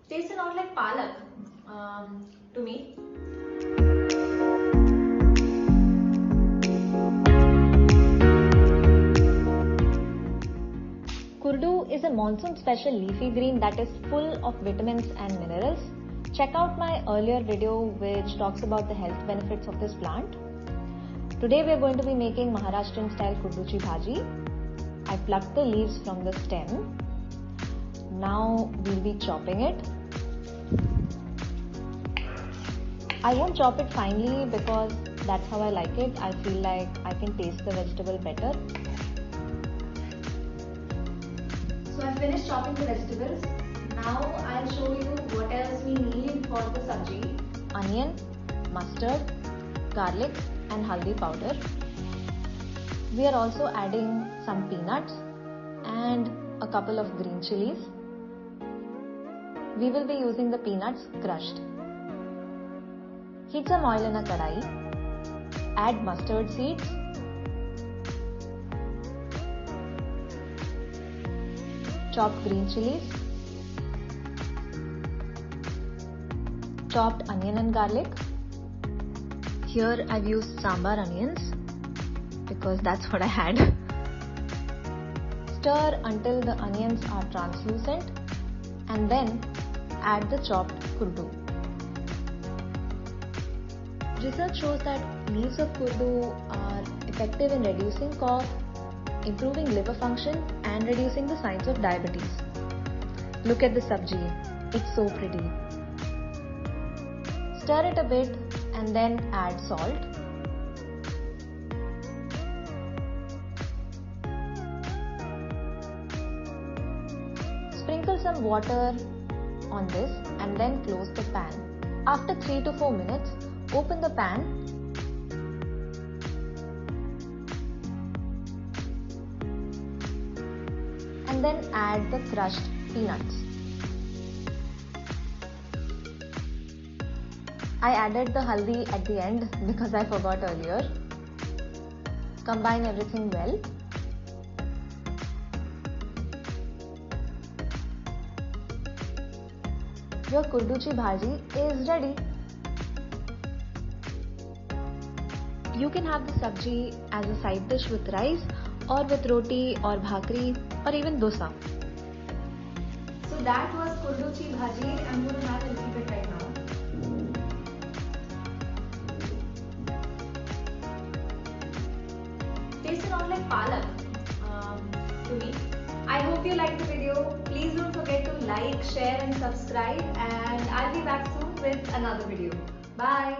Tastes not like palak to me. Kurdu is a monsoon special leafy green that is full of vitamins and minerals. Check out my earlier video which talks about the health benefits of this plant. Today we are going to be making Maharashtrian style Kurduchi Bhaji. I plucked the leaves from the stem. Now we'll be chopping it. I won't chop it finely because that's how I like it. I feel like I can taste the vegetable better. So I finished chopping the vegetables. Now I'll show you what else we need for the sabji. Onion, mustard, garlic and haldi powder. We are also adding some peanuts and a couple of green chilies. We will be using the peanuts crushed. Heat some oil in a kadai. Add mustard seeds. Chopped green chilies, chopped onion and garlic. Here I've used sambar onions because that's what I had. Stir until the onions are translucent and then add the chopped kurdu. Research shows that leaves of kurdu are effective in reducing cough, improving liver function and reducing the signs of diabetes. Look at the sabji, it's so pretty. Stir it a bit and then add salt. Sprinkle some water on this and then close the pan. After 3 to 4 minutes, open the pan. And then add the crushed peanuts. I added the haldi at the end because I forgot earlier. Combine everything well. Your Kurduchi Bhaji is ready. You can have the sabji as a side dish with rice or with roti or bhakri or even dosa. So that was Kurduchi Bhaji. I'm going to have a little bit right now. Tastes not like palak to me. I hope you liked the video. Please don't forget to like, share and subscribe, and I'll be back soon with another video. Bye.